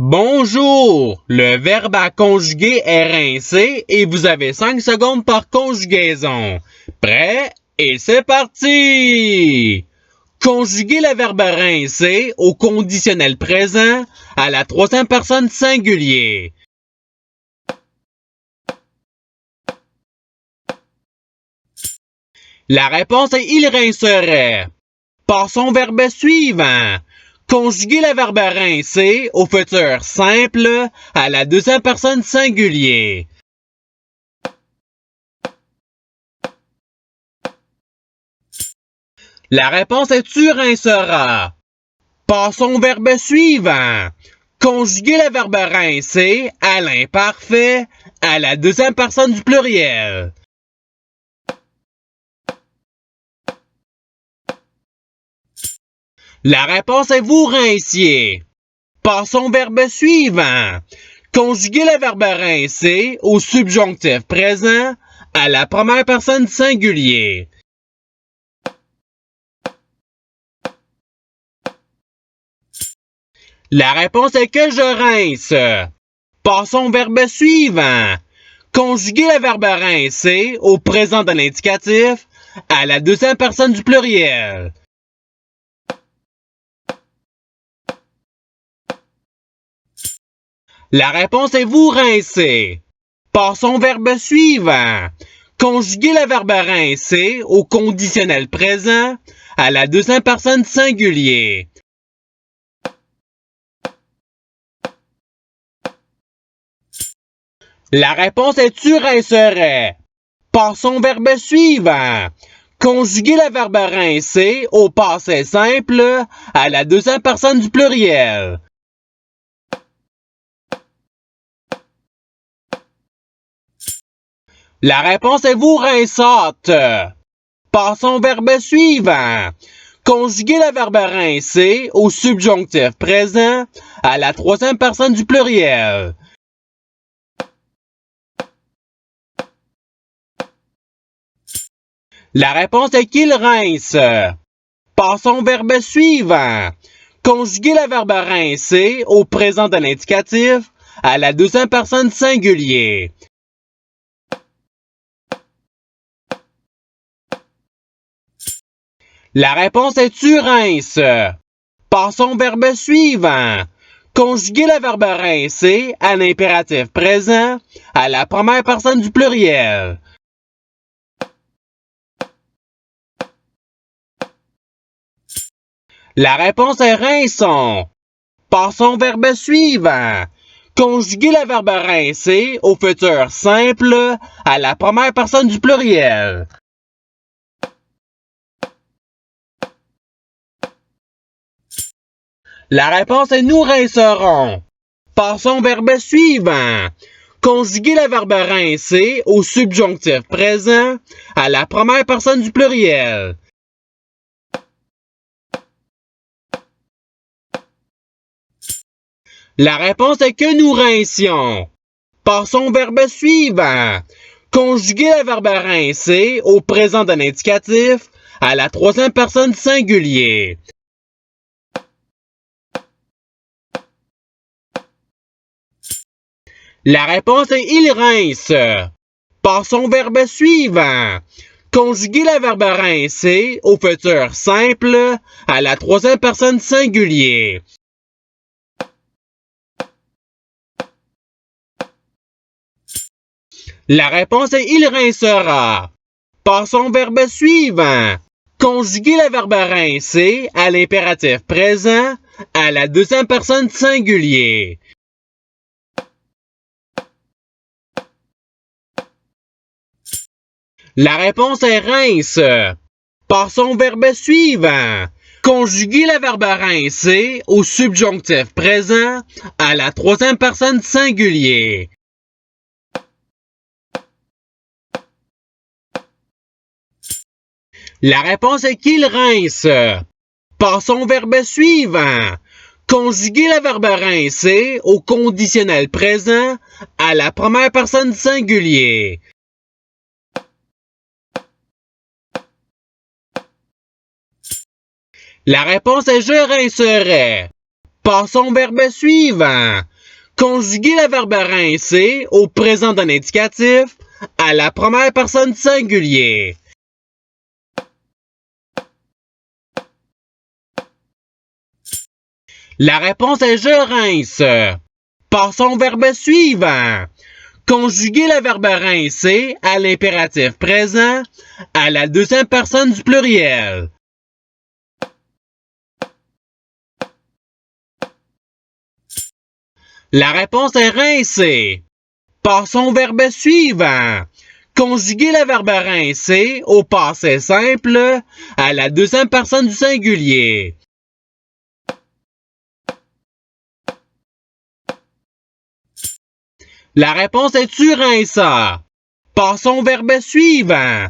Bonjour! Le verbe à conjuguer est rincé et vous avez 5 secondes par conjugaison. Prêt? Et c'est parti! Conjuguez le verbe rincer au conditionnel présent à la troisième personne singulier. La réponse est il rincerait. Passons au verbe suivant. Conjuguez le verbe rincer au futur simple à la deuxième personne singulier. La réponse est tu rinceras. Passons au verbe suivant. Conjuguez le verbe rincer à l'imparfait à la deuxième personne du pluriel. La réponse est vous rinciez. Passons au verbe suivant. Conjuguez le verbe rincer au subjonctif présent à la première personne du singulier. La réponse est que je rince. Passons au verbe suivant. Conjuguez le verbe rincer au présent de l'indicatif à la deuxième personne du pluriel. La réponse est vous rincez. Passons au verbe suivant. Conjuguez le verbe rincer au conditionnel présent à la deuxième personne singulier. La réponse est tu rincerais. Passons au verbe suivant. Conjuguez le verbe rincer au passé simple à la deuxième personne du pluriel. La réponse est vous rinçâtes. Passons au verbe suivant. Conjuguez le verbe rincer au subjonctif présent à la troisième personne du pluriel. La réponse est qu'il rince. Passons au verbe suivant. Conjuguez le verbe rincer au présent de l'indicatif à la deuxième personne singulier. La réponse est tu rinces. Passons au verbe suivant. Conjuguez le verbe rincer à l'impératif présent à la première personne du pluriel. La réponse est rinçons. Passons au verbe suivant. Conjuguez le verbe rincer au futur simple à la première personne du pluriel. La réponse est nous rincerons. Passons au verbe suivant. Conjuguez le verbe rincer au subjonctif présent à la première personne du pluriel. La réponse est que nous rincions. Passons au verbe suivant. Conjuguez le verbe rincer au présent de l'indicatif à la troisième personne singulier. La réponse est il rince. Passons au verbe suivant. Conjuguez le verbe rincer au futur simple à la troisième personne singulier. La réponse est il rincera. Passons au verbe suivant. Conjuguez le verbe rincer à l'impératif présent à la deuxième personne singulier. La réponse est rince. Passons au verbe suivant. Conjuguez le verbe rincer au subjonctif présent à la troisième personne singulier. La réponse est qu'il rince. Passons au verbe suivant. Conjuguez le verbe rincer au conditionnel présent à la première personne singulier. La réponse est je rincerais. Passons au verbe suivant. Conjuguer le verbe rincer au présent d'un indicatif à la première personne du singulier. La réponse est je rince. Passons au verbe suivant. Conjuguer le verbe rincer à l'impératif présent à la deuxième personne du pluriel. La réponse est rincer. Passons au verbe suivant. Conjuguer le verbe rincer au passé simple à la deuxième personne du singulier. La réponse est tu rinças. Passons au verbe suivant.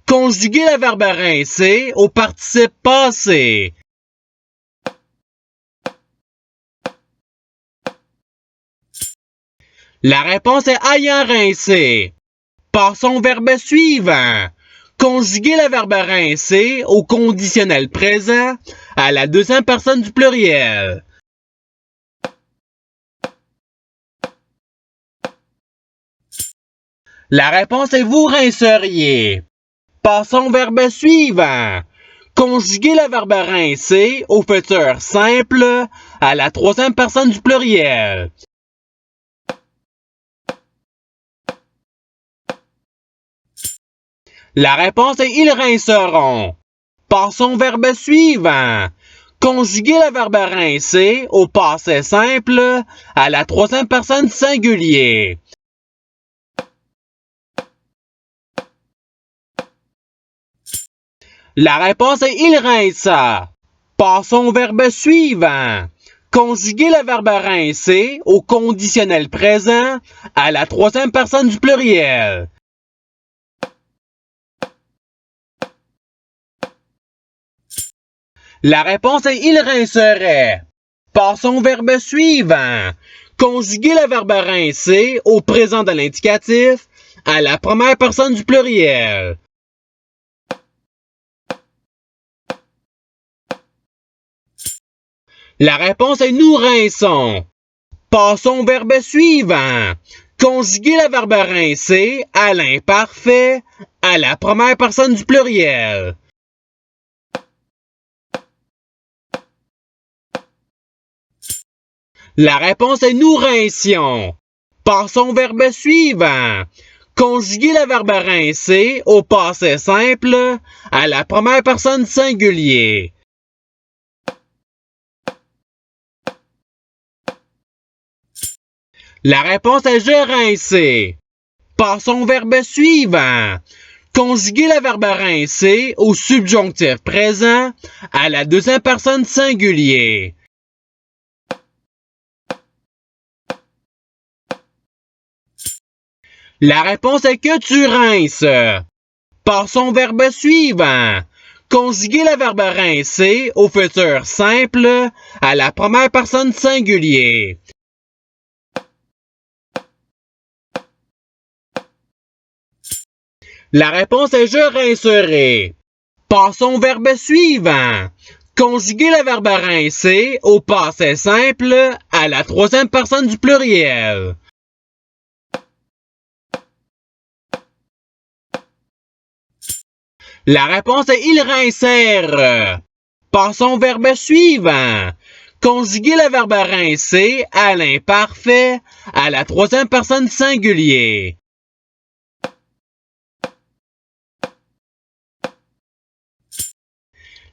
Conjuguer le verbe rincer au participe passé. La réponse est ayant rincé. Passons au verbe suivant. Conjuguer le verbe rincer au conditionnel présent à la deuxième personne du pluriel. La réponse est vous rinceriez. Passons au verbe suivant. Conjuguer le verbe rincer au futur simple à la troisième personne du pluriel. La réponse est ils rinceront. Passons au verbe suivant. Conjuguer le verbe rincer au passé simple à la troisième personne du singulier. La réponse est il rinça. Passons au verbe suivant. Conjuguer le verbe rincer au conditionnel présent à la troisième personne du pluriel. La réponse est il rincerait. Passons au verbe suivant. Conjuguer le verbe rincer au présent de l'indicatif à la première personne du pluriel. La réponse est nous rinçons. Passons au verbe suivant. Conjuguer le verbe rincer à l'imparfait à la première personne du pluriel. La réponse est nous rincions. Passons au verbe suivant. Conjuguer le verbe rincer au passé simple à la première personne du singulier. La réponse est je rincer. Passons au verbe suivant. Conjuguer le verbe rincer au subjonctif présent à la deuxième personne du singulier. La réponse est que tu rinces. Passons au verbe suivant. Conjuguer le verbe rincer au futur simple à la première personne du singulier. La réponse est je rincerai. Passons au verbe suivant. Conjuguer le verbe rincer au passé simple à la troisième personne du pluriel. La réponse est ils rincèrent. Passons au verbe suivant. Conjuguer le verbe rincer à l'imparfait à la troisième personne du singulier.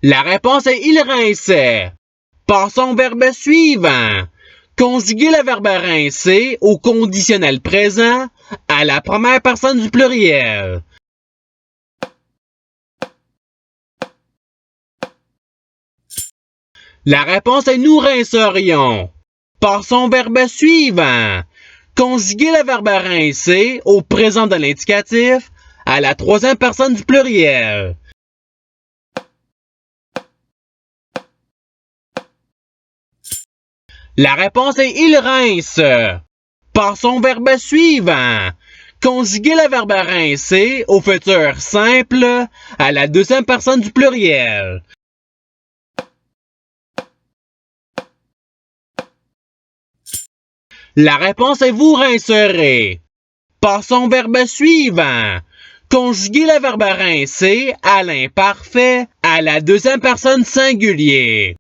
La réponse est il rinçait. Passons au verbe suivant. Conjuguer le verbe rincer au conditionnel présent à la première personne du pluriel. La réponse est nous rincerions. Passons au verbe suivant. Conjuguer le verbe rincer au présent de l'indicatif à la troisième personne du pluriel. La réponse est il rince. Passons au verbe suivant. Conjuguer le verbe rincer au futur simple à la deuxième personne du pluriel. La réponse est vous rincerez. Passons au verbe suivant. Conjuguez le verbe rincer à l'imparfait à la deuxième personne singulier.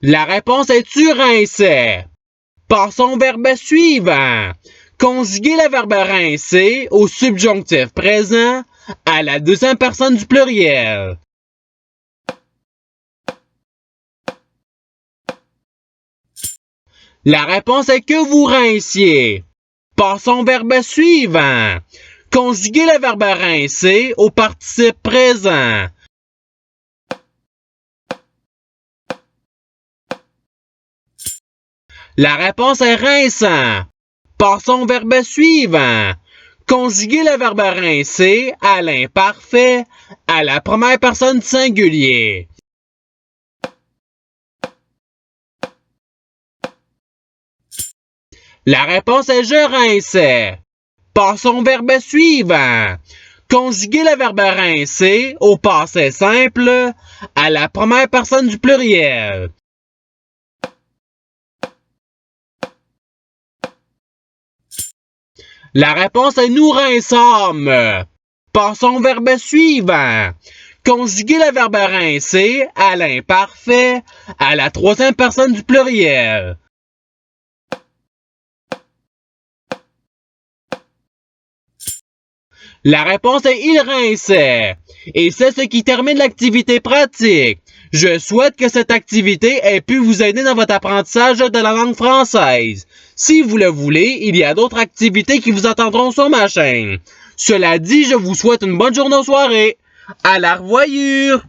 La réponse est tu rinçais. Passons au verbe suivant. Conjuguez le verbe rincer au subjonctif présent à la deuxième personne du pluriel. La réponse est que vous rinciez. Passons au verbe suivant. Conjuguez le verbe rincer au participe présent. La réponse est rinçant. Passons au verbe suivant. Conjuguez le verbe rincer à l'imparfait à la première personne singulier. La réponse est je rinçais. Passons au verbe suivant. Conjuguez le verbe rincer au passé simple à la première personne du pluriel. La réponse est nous rinçâmes. Passons au verbe suivant. Conjuguez le verbe rincer à l'imparfait à la troisième personne du pluriel. La réponse est il rinçait. Et c'est ce qui termine l'activité pratique. Je souhaite que cette activité ait pu vous aider dans votre apprentissage de la langue française. Si vous le voulez, il y a d'autres activités qui vous attendront sur ma chaîne. Cela dit, je vous souhaite une bonne journée ou soirée. À la revoyure!